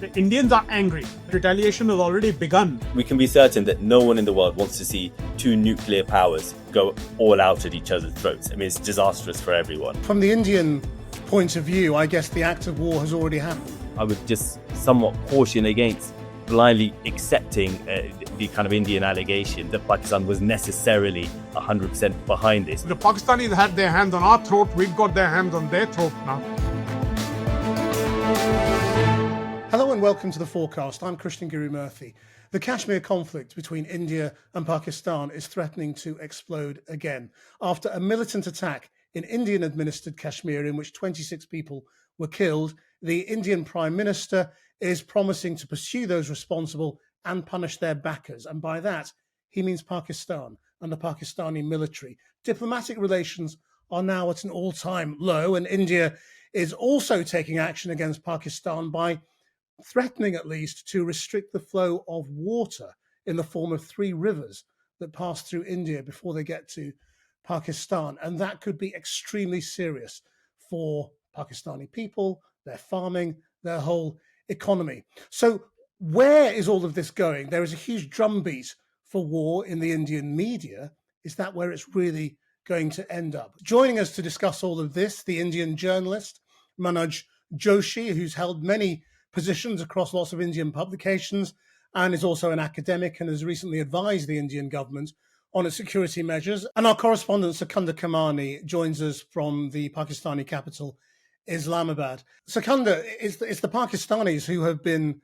The Indians are angry. Retaliation has already begun. We can be certain that no one in the world wants to see two nuclear powers go all out at each other's throats. I mean, it's disastrous for everyone. From the Indian point of view, I guess the act of war has already happened. I would just somewhat caution against blindly accepting the kind of Indian allegation that Pakistan was necessarily 100% behind this. The Pakistanis had their hands on our throat. We've got their hands on their throat now. Hello and welcome to the Fourcast. I'm Krishnan Guru-Murthy. The Kashmir conflict between India and Pakistan is threatening to explode again after a militant attack in Indian-administered Kashmir in which 26 people were killed. The Indian Prime Minister is promising to pursue those responsible and punish their backers. And by that, he means Pakistan and the Pakistani military. Diplomatic relations are now at an all-time low, and India is also taking action against Pakistan by threatening at least to restrict the flow of water in the form of 3 rivers that pass through India before they get to Pakistan. And that could be extremely serious for Pakistani people, their farming, their whole economy. So where is all of this going? There is a huge drumbeat for war in the Indian media. Is that where it's really going to end up? Joining us to discuss all of this, the Indian journalist Manoj Joshi, who's held many positions across lots of Indian publications and is also an academic and has recently advised the Indian government on its security measures. And our correspondent Secunder Kermani joins us from the Pakistani capital, Islamabad. Secunder, it's the Pakistanis who have been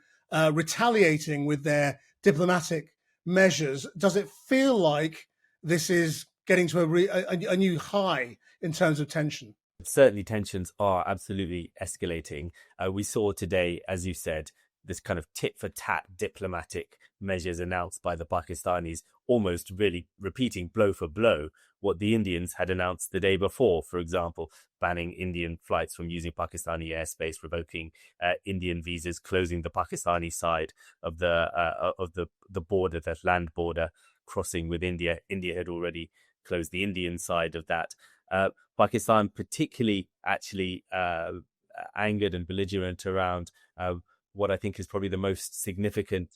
retaliating with their diplomatic measures. Does it feel like this is getting to a new high in terms of tension? Certainly, tensions are absolutely escalating. We saw today, as you said, this kind of tit-for-tat diplomatic measures announced by the Pakistanis, almost really repeating blow for blow what the Indians had announced the day before. For example, banning Indian flights from using Pakistani airspace, revoking Indian visas, closing the Pakistani side of the border, the land border crossing with India. India had already closed the Indian side of that. Pakistan particularly actually angered and belligerent around what I think is probably the most significant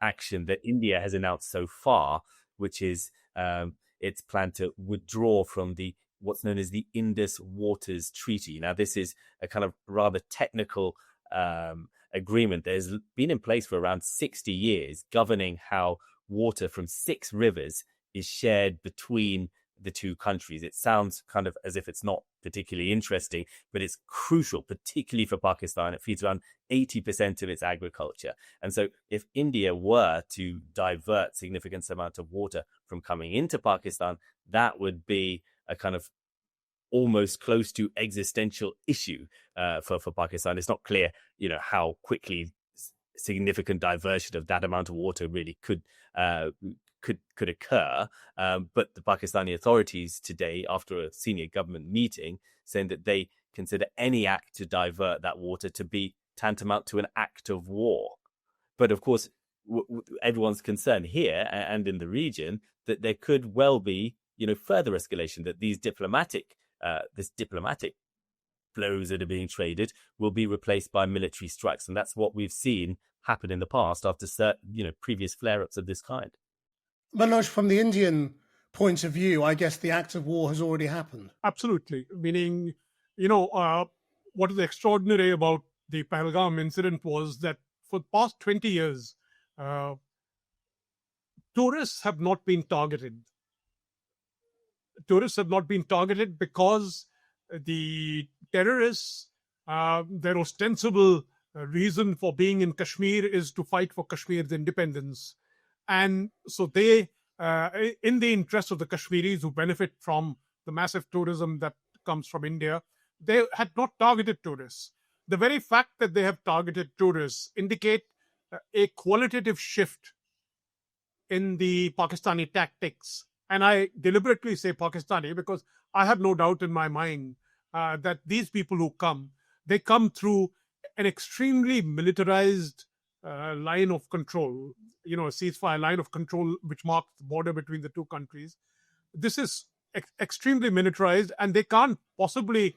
action that India has announced so far, which is its plan to withdraw from what's known as the Indus Waters Treaty. Now, this is a kind of rather technical agreement that has been in place for around 60 years, governing how water from 6 rivers is shared between the two countries. It sounds kind of as if it's not particularly interesting, but it's crucial, particularly for Pakistan. It feeds around 80% of its agriculture. And so if India were to divert significant amount of water from coming into Pakistan, that would be a kind of almost close to existential issue for Pakistan. It's not clear, how quickly significant diversion of that amount of water really could occur, but the Pakistani authorities today, after a senior government meeting, saying that they consider any act to divert that water to be tantamount to an act of war. But of course, everyone's concerned here and in the region that there could well be, further escalation, that these diplomatic blows that are being traded will be replaced by military strikes, and that's what we've seen happen in the past after previous flare-ups of this kind. Manoj, from the Indian point of view, I guess the act of war has already happened. Absolutely. Meaning, what is extraordinary about the Pahalgam incident was that for the past 20 years, tourists have not been targeted. Tourists have not been targeted because the terrorists, their ostensible reason for being in Kashmir is to fight for Kashmir's independence. And so they, in the interest of the Kashmiris who benefit from the massive tourism that comes from India, they had not targeted tourists. The very fact that they have targeted tourists indicate a qualitative shift in the Pakistani tactics. And I deliberately say Pakistani because I have no doubt in my mind that these people who come, they come through an extremely militarized line of control, a ceasefire line of control which marks the border between the two countries. This is extremely militarized, and they can't possibly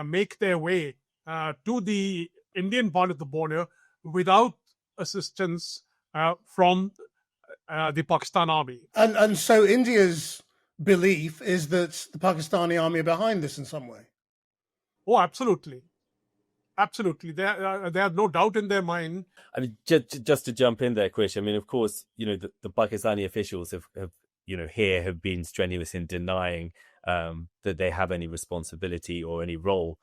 make their way to the Indian part of the border without assistance from the Pakistan army. And so India's belief is that the Pakistani army are behind this in some way. Oh, absolutely. Absolutely. There's no doubt in their mind. I mean, just to jump in there, Krish, I mean, of course, the Pakistani officials have have been strenuous in denying that they have any responsibility or any role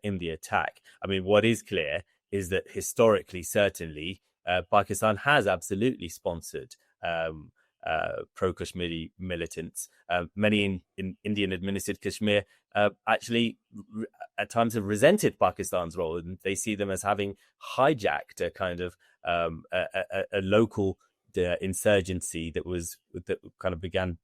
in the attack. I mean, what is clear is that historically, certainly, Pakistan has absolutely sponsored pro-Kashmiri militants. Many in Indian-administered Kashmir actually at times have resented Pakistan's role, and they see them as having hijacked a kind of a local insurgency that kind of began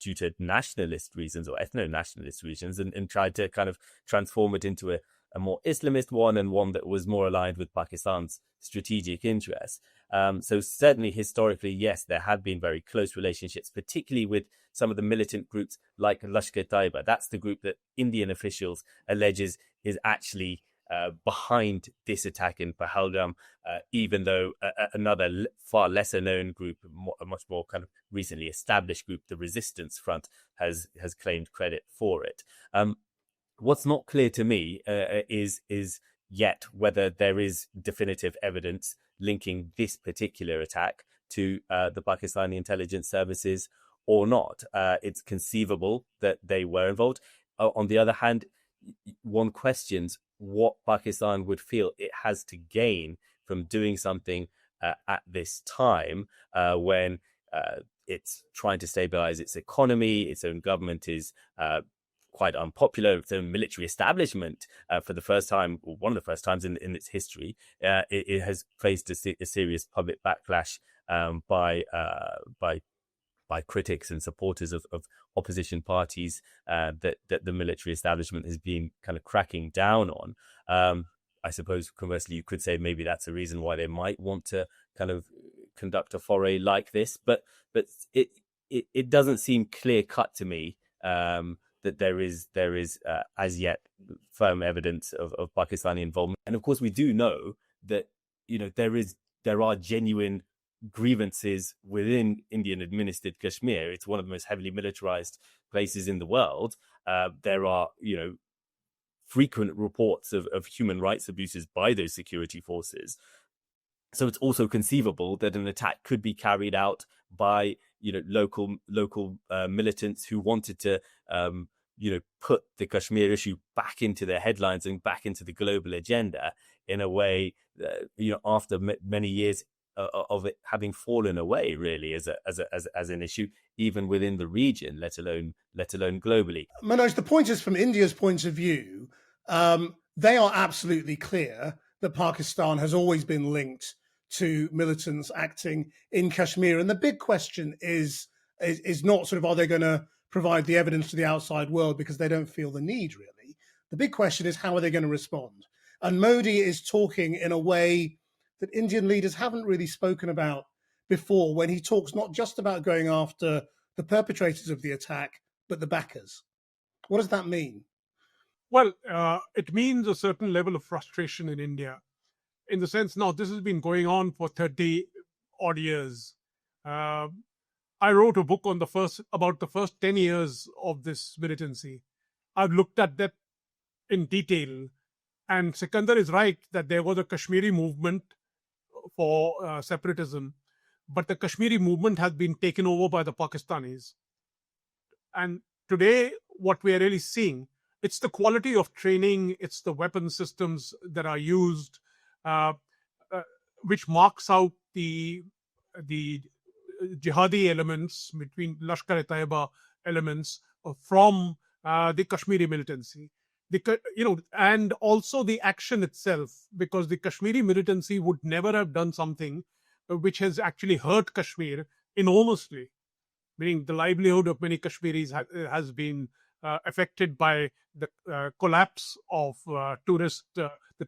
due to nationalist reasons or ethno-nationalist reasons, and tried to kind of transform it into a more Islamist one, and one that was more aligned with Pakistan's strategic interests. So certainly historically, yes, there have been very close relationships, particularly with some of the militant groups like Lashkar-e-Taiba. That's the group that Indian officials alleges is actually behind this attack in Pahalgam, even though another far lesser known group, a much more kind of recently established group, the Resistance Front, has claimed credit for it. What's not clear to me is yet whether there is definitive evidence linking this particular attack to the Pakistani intelligence services or not. It's conceivable that they were involved. On the other hand, one questions what Pakistan would feel it has to gain from doing something at this time when it's trying to stabilize its economy, its own government is quite unpopular, its own military establishment for the first time, or one of the first times in its history, it has faced a serious public backlash by critics and supporters of opposition parties that the military establishment has been kind of cracking down on. I suppose conversely, you could say maybe that's a reason why they might want to kind of conduct a foray like this, but it doesn't seem clear cut to me that there is as yet firm evidence of Pakistani involvement. And of course, we do know that there are genuine grievances within Indian-administered Kashmir. It's one of the most heavily militarized places in the world. There are, frequent reports of human rights abuses by those security forces. So it's also conceivable that an attack could be carried out by, local militants who wanted to, put the Kashmir issue back into their headlines and back into the global agenda in a way, after many years of it having fallen away, really, as an issue, even within the region, let alone globally. Manoj, the point is, from India's point of view, they are absolutely clear that Pakistan has always been linked to militants acting in Kashmir, and the big question is not sort of, are they going to provide the evidence to the outside world because they don't feel the need, really. The big question is, how are they going to respond? And Modi is talking in a way that Indian leaders haven't really spoken about before, when he talks not just about going after the perpetrators of the attack, but the backers. What does that mean? Well, it means a certain level of frustration in India, in the sense, now this has been going on for 30 odd years. I wrote a book about the first 10 years of this militancy. I've looked at that in detail, and Secunder is right that there was a Kashmiri movement for separatism, but the Kashmiri movement has been taken over by the Pakistanis. And today, what we are really seeing, it's the quality of training, it's the weapon systems that are used, which marks out the jihadi elements between Lashkar-e-Taiba elements from the Kashmiri militancy. And also the action itself, because the Kashmiri militancy would never have done something which has actually hurt Kashmir enormously, meaning the livelihood of many Kashmiris has been affected by the collapse of the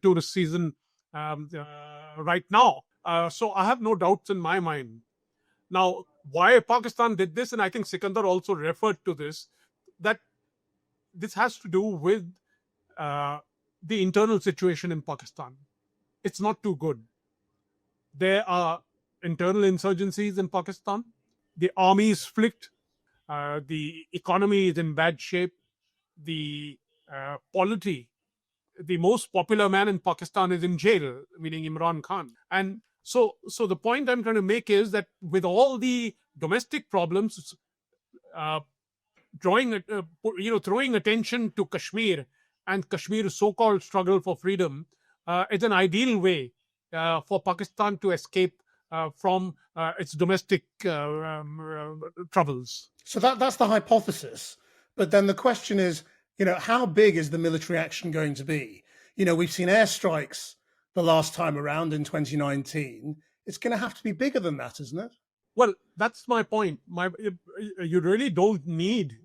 tourist season right now. So I have no doubts in my mind. Now, why Pakistan did this, and I think Secunder also referred to this, that this has to do with the internal situation in Pakistan. It's not too good. There are internal insurgencies in Pakistan. The army is split. The economy is in bad shape. The polity, the most popular man in Pakistan is in jail, meaning Imran Khan. And so the point I'm trying to make is that with all the domestic problems, throwing attention to Kashmir and Kashmir's so-called struggle for freedom is an ideal way for Pakistan to escape from its domestic troubles. So that's the hypothesis. But then the question is, how big is the military action going to be? We've seen airstrikes the last time around in 2019. It's going to have to be bigger than that, isn't it? Well, that's my point. You really don't need.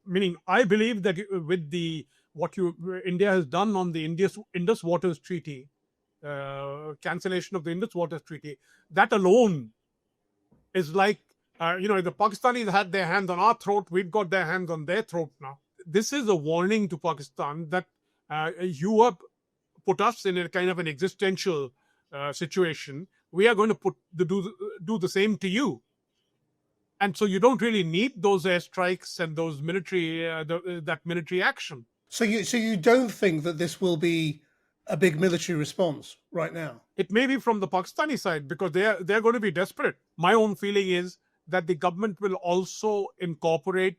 Meaning, I believe that with India has done on the Indus Waters Treaty, cancellation of the Indus Waters Treaty, that alone is like, the Pakistanis had their hands on our throat, we've got their hands on their throat now. This is a warning to Pakistan that you have put us in a kind of an existential situation. We are going to do the same to you. And so you don't really need those airstrikes and those that military action. So you don't think that this will be a big military response right now? It may be from the Pakistani side because they're going to be desperate. My own feeling is that the government will also incorporate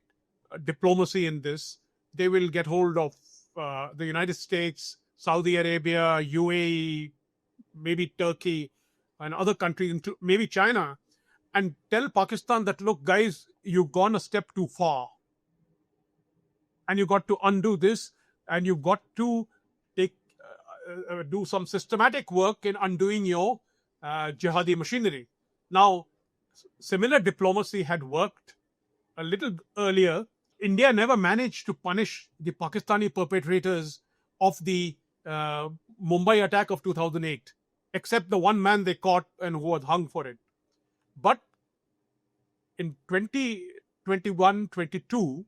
diplomacy in this. They will get hold of the United States, Saudi Arabia, UAE, maybe Turkey, and other countries, maybe China, and tell Pakistan that, look, guys, you've gone a step too far. And you got to undo this, and you've got to do some systematic work in undoing your jihadi machinery. Now, similar diplomacy had worked a little earlier. India never managed to punish the Pakistani perpetrators of the Mumbai attack of 2008, except the one man they caught and who was hung for it. But in 2021-22,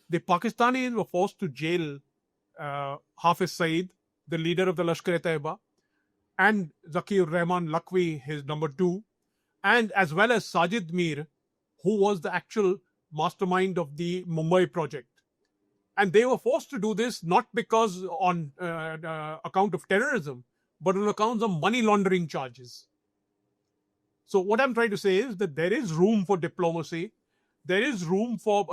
the Pakistanis were forced to jail Hafiz Saeed, the leader of the Lashkar-e-Taiba, and Zakir-ur-Rahman Lakwi, his number two, and as well as Sajid Mir, who was the actual mastermind of the Mumbai project. And they were forced to do this not because on account of terrorism, but on account of money laundering charges. So what I'm trying to say is that there is room for diplomacy. There is room for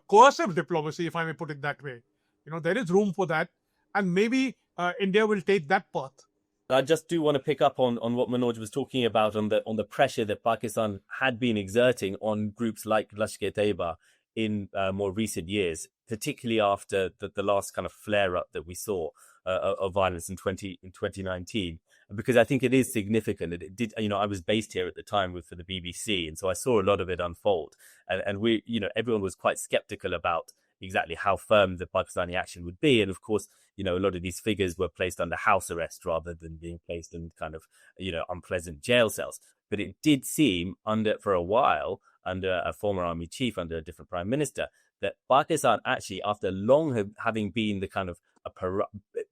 coercive diplomacy, if I may put it that way. There is room for that. And maybe India will take that path. I just do want to pick up on what Manoj was talking about on the pressure that Pakistan had been exerting on groups like Lashkar-e-Taiba in more recent years, particularly after the last kind of flare-up that we saw of violence in 2019. Because I think it is significant. It did, I was based here at the time for the BBC, and so I saw a lot of it unfold. And we, everyone was quite skeptical about exactly how firm the Pakistani action would be. And of course, a lot of these figures were placed under house arrest rather than being placed in kind of, unpleasant jail cells. But it did seem for a while, under a former army chief, under a different prime minister, that Pakistan actually, after long having been the kind of a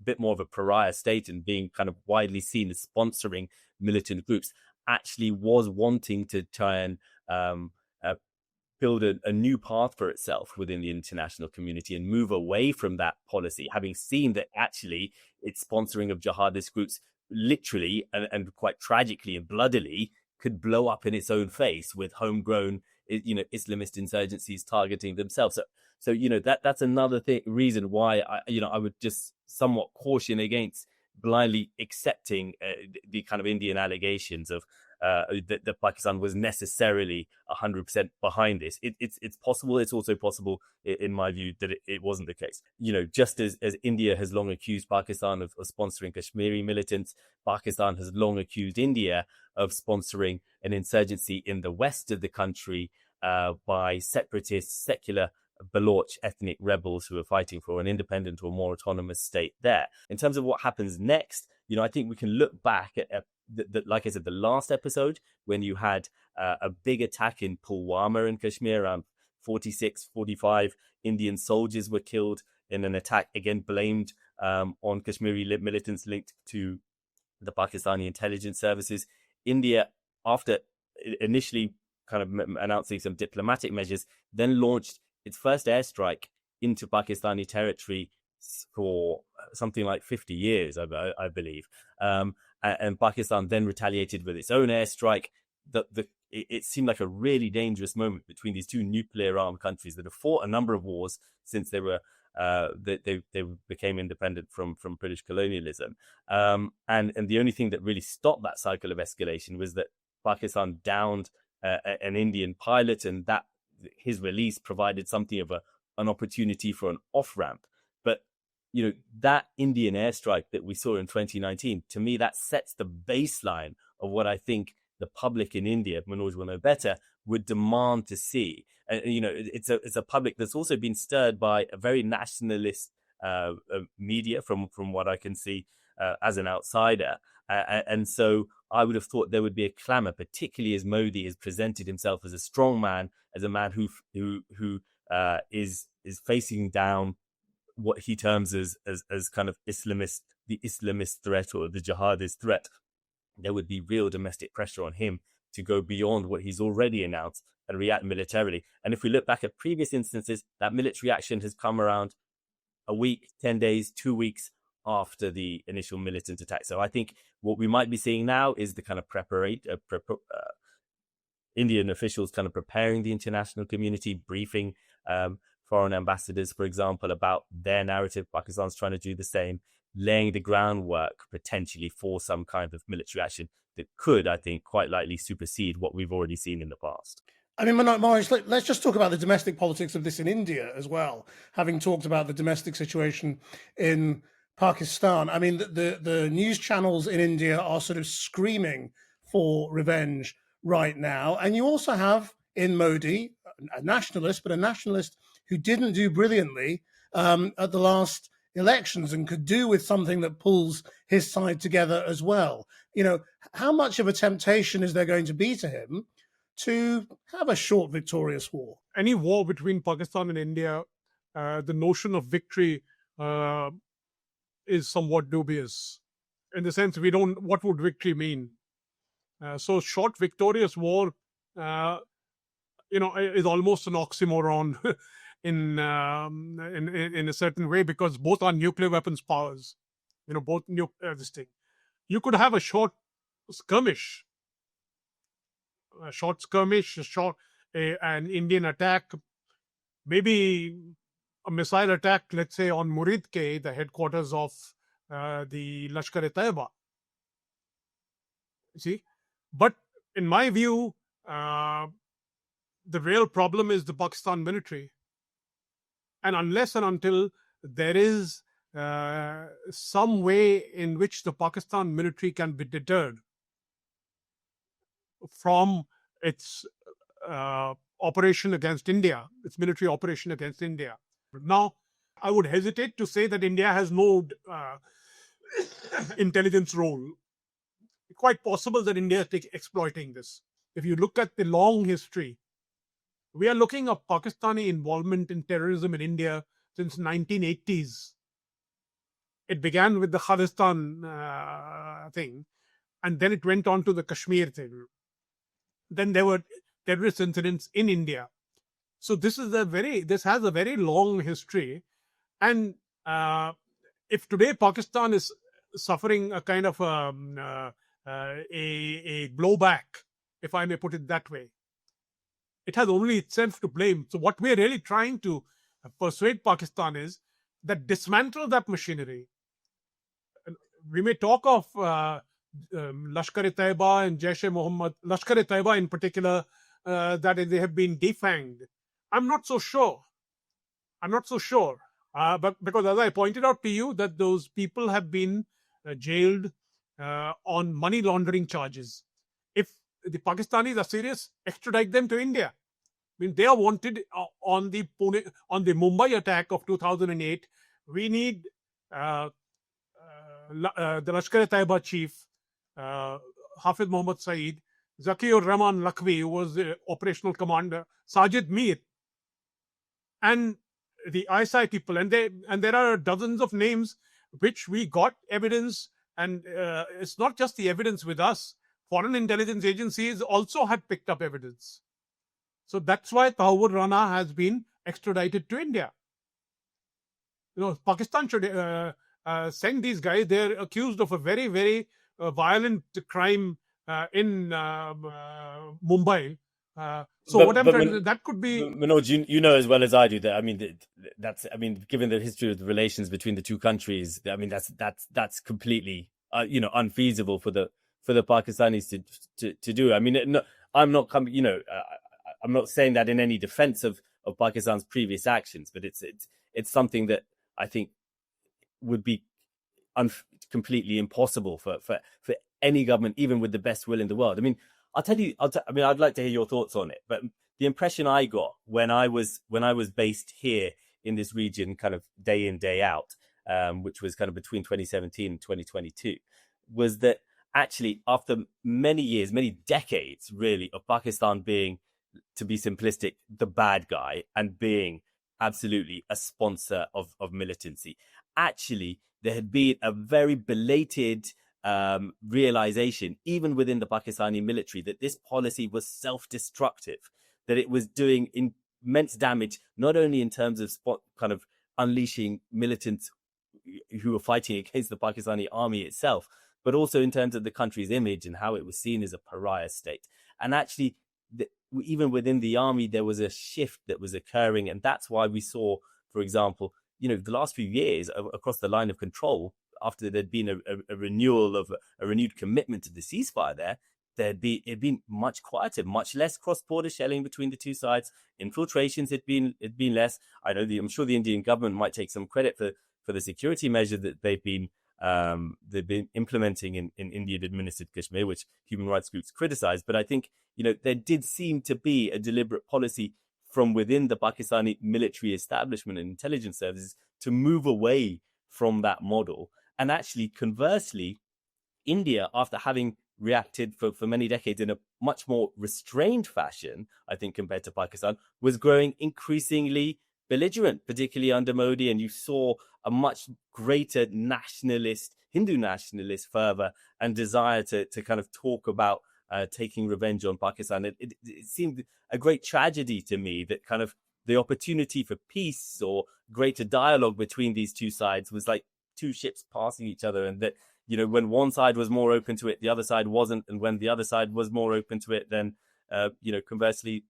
bit more of a pariah state and being kind of widely seen as sponsoring militant groups, actually was wanting to try and build a new path for itself within the international community and move away from that policy, having seen that actually its sponsoring of jihadist groups literally and quite tragically and bloodily could blow up in its own face with homegrown, Islamist insurgencies targeting themselves. So that's another reason why I would just somewhat caution against blindly accepting the kind of Indian allegations of that Pakistan was necessarily 100% behind this. It's possible. It's also possible, in my view, that it wasn't the case. Just as India has long accused Pakistan of sponsoring Kashmiri militants, Pakistan has long accused India of sponsoring an insurgency in the west of the country by separatist, secular Baloch ethnic rebels who are fighting for an independent or more autonomous state there. In terms of what happens next, I think we can look back at like I said, the last episode, when you had a big attack in Pulwama in Kashmir, around 45 Indian soldiers were killed in an attack, again, blamed on Kashmiri militants linked to the Pakistani intelligence services. India, after initially kind of announcing some diplomatic measures, then launched its first airstrike into Pakistani territory for something like 50 years, I believe. And Pakistan then retaliated with its own airstrike. It seemed like a really dangerous moment between these two nuclear-armed countries that have fought a number of wars since they became independent from British colonialism. And the only thing that really stopped that cycle of escalation was that Pakistan downed an Indian pilot, and that his release provided something of an opportunity for an off-ramp. But that Indian airstrike that we saw in 2019, to me, that sets the baseline of what I think the public in India, Manoj will know better, would demand to see. It's a public that's also been stirred by a very nationalist media, from what I can see as an outsider. And so I would have thought there would be a clamor, particularly as Modi has presented himself as a strong man, as a man who is facing down what he terms as kind of the Islamist threat or the jihadist threat. There would be real domestic pressure on him to go beyond what he's already announced and react militarily. And if we look back at previous instances, that military action has come around a week, 10 days, 2 weeks after the initial militant attack. So I think what we might be seeing now is the kind of Indian officials kind of preparing the international community, briefing foreign ambassadors, for example, about their narrative. Pakistan's trying to do the same, laying the groundwork potentially for some kind of military action that could, I think, quite likely supersede what we've already seen in the past. I mean, Manoj, let's just talk about the domestic politics of this in India as well, having talked about the domestic situation in Pakistan. I mean, the news channels in India are sort of screaming for revenge right now. And you also have in Modi, a nationalist, but a nationalist who didn't do brilliantly at the last elections and could do with something that pulls his side together as well. How much of a temptation is there going to be to him to have a short, victorious war? Any war between Pakistan and India, the notion of victory is somewhat dubious. In the sense, what would victory mean? So short, victorious war, is almost an oxymoron in a certain way, because both are nuclear weapons powers. Both this thing. You could have a short skirmish, an Indian attack, maybe a missile attack, let's say on Murid-ke, the headquarters of the Lashkar-e-Taiba. See, but in my view, the real problem is the Pakistan military. And unless and until there is some way in which the Pakistan military can be deterred from its operation against India, its military operation against India. Now, I would hesitate to say that India has no intelligence role. It's quite possible that India is exploiting this. If you look at the long history, we are looking at Pakistani involvement in terrorism in India since 1980s. It began with the Khalistan thing, and then it went on to the Kashmir thing. Then there were terrorist incidents in India. So this has a very long history. And if today Pakistan is suffering a kind of a blowback, if I may put it that way, it has only itself to blame. So what we're really trying to persuade Pakistan is that dismantle that machinery. We may talk of Lashkar-e-Taiba and Jaish-e-Mohammed, Lashkar-e-Taiba in particular, that they have been defanged. I'm not so sure. But because as I pointed out to you, that those people have been jailed on money laundering charges. If the Pakistanis are serious, extradite them to India. I mean, they are wanted on the Mumbai attack of 2008. We need the Lashkar-e-Taiba chief, Hafiz Mohammad Saeed, Zakiur Rahman Lakhvi, who was the operational commander, Sajid Mir, and the ISI people. And there are dozens of names which we got evidence And it's not just the evidence with us. Foreign intelligence agencies also had picked up evidence. So that's why Tahawur Rana has been extradited to India. Pakistan should send these guys. They're accused of a very, very violent crime in Mumbai. That could be. Manoj, you know as well as I do that. Given the history of the relations between the two countries, that's completely unfeasible for the Pakistanis to do. I'm not coming. I'm not saying that in any defense of Pakistan's previous actions, but it's something that I think would be completely impossible for any government, even with the best will in the world. I'd like to hear your thoughts on it, but the impression I got when I was based here in this region, kind of day in, day out, which was kind of between 2017 and 2022, was that actually after many years, many decades, really, of Pakistan being, to be simplistic, the bad guy and being absolutely a sponsor of militancy, actually there had been a very belated realization, even within the Pakistani military, that this policy was self-destructive, that it was doing immense damage, not only in terms of kind of unleashing militants who were fighting against the Pakistani army itself, but also in terms of the country's image and how it was seen as a pariah state. And actually, even within the army, there was a shift that was occurring. And that's why we saw, for example, the last few years across the line of control, after there'd been a renewal of a renewed commitment to the ceasefire there, it'd been much quieter, much less cross-border shelling between the two sides. Infiltrations had been less. I'm sure the Indian government might take some credit for the security measure that they've been implementing in Indian-administered Kashmir, which human rights groups criticize. But I think there did seem to be a deliberate policy from within the Pakistani military establishment and intelligence services to move away from that model. And actually, conversely, India, after having reacted for many decades in a much more restrained fashion, I think, compared to Pakistan, was growing increasingly belligerent, particularly under Modi. And you saw a much greater Hindu nationalist fervor and desire to kind of talk about taking revenge on Pakistan. It seemed a great tragedy to me that kind of the opportunity for peace or greater dialogue between these two sides was like two ships passing each other, and that when one side was more open to it, the other side wasn't, and when the other side was more open to it, then conversely,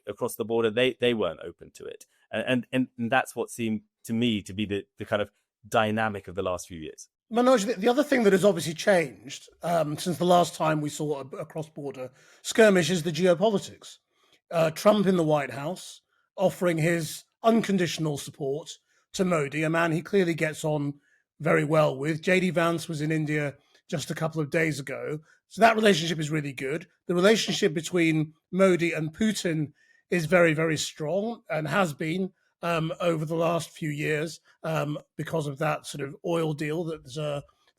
across the border, they weren't open to it, and that's what seemed to me to be the kind of dynamic of the last few years. Manoj, the other thing that has obviously changed since the last time we saw a cross-border skirmish is the geopolitics. Trump in the White House offering his unconditional support to Modi, a man he clearly gets on very well with. J.D. Vance was in India just a couple of days ago. So that relationship is really good. The relationship between Modi and Putin is very, very strong and has been over the last few years because of that sort of oil deal that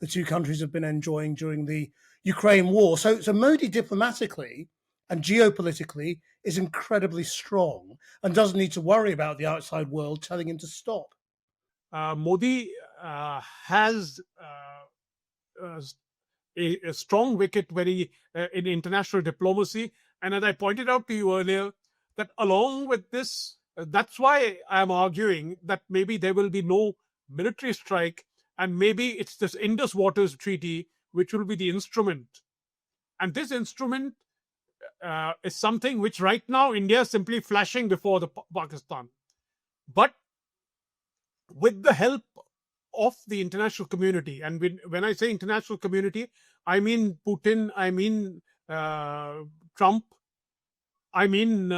the two countries have been enjoying during the Ukraine war. So Modi diplomatically and geopolitically is incredibly strong and doesn't need to worry about the outside world telling him to stop. Modi has a strong wicket in international diplomacy. And as I pointed out to you earlier, that along with this, that's why I'm arguing that maybe there will be no military strike, and maybe it's this Indus Waters Treaty which will be the instrument. And this instrument is something which right now India is simply flashing before the Pakistan. But with the help of the international community, and when I say international community, I mean Putin, I mean Trump, I mean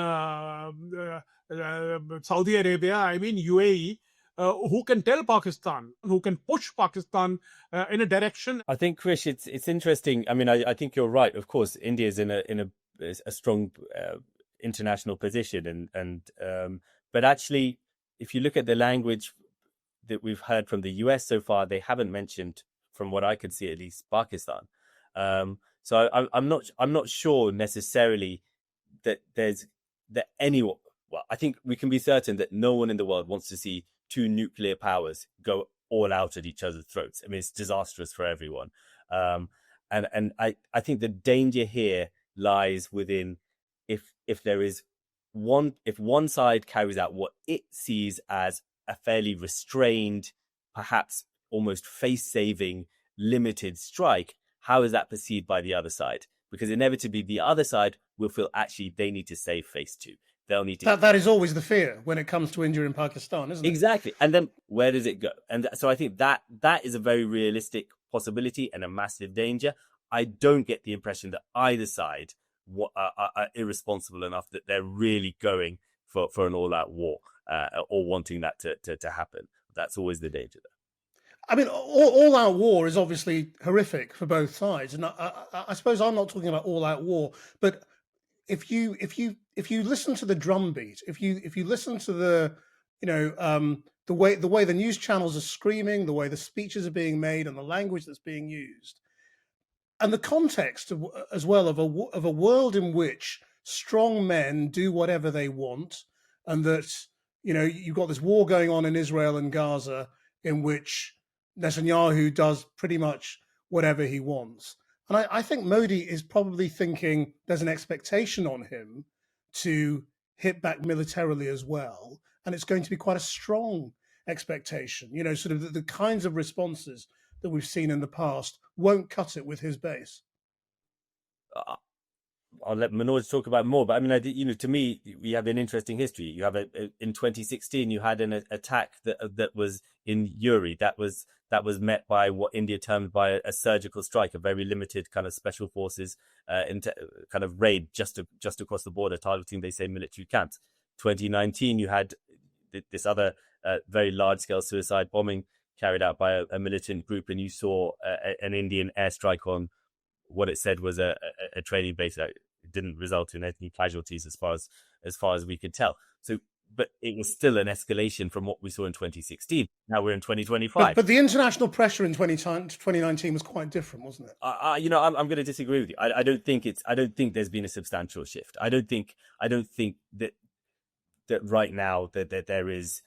Saudi Arabia, I mean UAE, who can tell Pakistan, who can push Pakistan in a direction. I think, Krish, it's interesting. I think you're right. Of course, India is in a strong international position, but actually, if you look at the language that we've heard from the US so far, they haven't mentioned, from what I could see at least, Pakistan. So I'm not sure necessarily that anyone. Well, I think we can be certain that no one in the world wants to see two nuclear powers go all out at each other's throats. I mean, it's disastrous for everyone. And I think the danger here lies within if there is if one side carries out what it sees as a fairly restrained, perhaps almost face-saving, limited strike, how is that perceived by the other side? Because inevitably the other side will feel actually they need to save face too. They'll need to. That is always the fear when it comes to India and Pakistan, isn't it? Exactly. And then where does it go? And so I think that is a very realistic possibility and a massive danger. I don't get the impression that either side are irresponsible enough that they're really going for an all-out war or wanting that to happen. That's always the danger there. I mean, all-out war is obviously horrific for both sides, and I suppose I'm not talking about all-out war, but if you listen to the drumbeat, if you listen to the the way the news channels are screaming, the way the speeches are being made, and the language that's being used, and the context as well of a world in which strong men do whatever they want, and that you've got this war going on in Israel and Gaza in which Netanyahu does pretty much whatever he wants. And I think Modi is probably thinking there's an expectation on him to hit back militarily as well. And it's going to be quite a strong expectation. Sort of the kinds of responses that we've seen in the past won't cut it with his base. I'll let Manoj talk about more, but I mean, to me, we have an interesting history. You have in 2016, you had an attack that was in Uri, that was met by what India termed by a surgical strike, a very limited kind of special forces kind of raid just across the border, targeting, they say, military camps. 2019, you had this other very large scale suicide bombing carried out by a militant group, and you saw an Indian airstrike on what it said was a training base. It didn't result in any casualties as far as we could tell. So, but it was still an escalation from what we saw in 2016. Now we're in 2025. But the international pressure in 2019 was quite different, wasn't it? I'm going to disagree with you. I don't think there's been a substantial shift. I don't think that right now that there is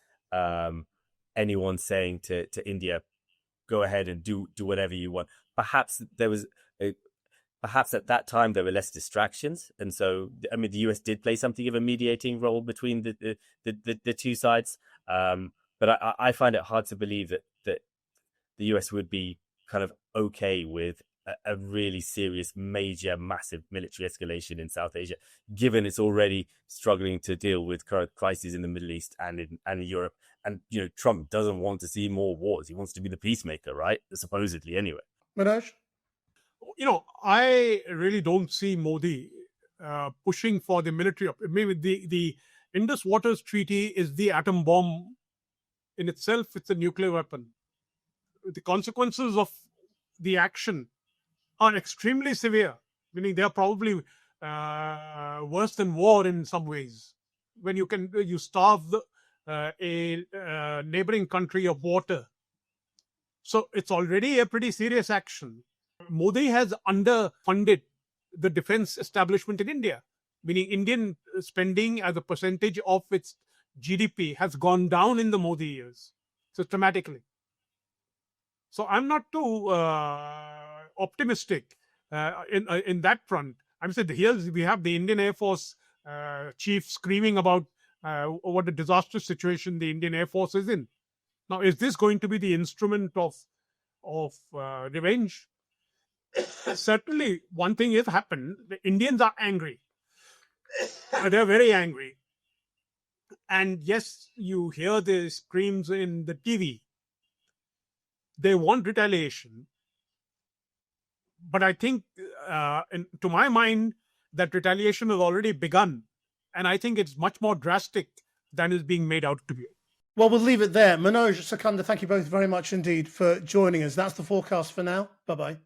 anyone saying to India, go ahead and do whatever you want. Perhaps at that time there were less distractions, and so I mean the US did play something of a mediating role between the two sides. But I find it hard to believe that the US would be kind of okay with a really serious, major, massive military escalation in South Asia, given it's already struggling to deal with current crises in the Middle East and in Europe. And Trump doesn't want to see more wars; he wants to be the peacemaker, right? Supposedly, anyway. Manoj? I really don't see Modi pushing for the military. Maybe the Indus Waters Treaty is the atom bomb in itself. It's a nuclear weapon. The consequences of the action are extremely severe, meaning they are probably worse than war in some ways. When you starve a neighboring country of water. So it's already a pretty serious action. Modi has underfunded the defense establishment in India, meaning Indian spending as a percentage of its GDP has gone down in the Modi years systematically. So I'm not too optimistic in that front. I'm saying here we have the Indian Air Force chief screaming about what a disastrous situation the Indian Air Force is in. Now, is this going to be the instrument of revenge? Certainly, one thing has happened. The Indians are angry. They're very angry. And yes, you hear the screams in the TV. They want retaliation. But I think, to my mind, that retaliation has already begun. And I think it's much more drastic than is being made out to be. Well, we'll leave it there. Manoj, Secunder, thank you both very much indeed for joining us. That's the forecast for now. Bye-bye.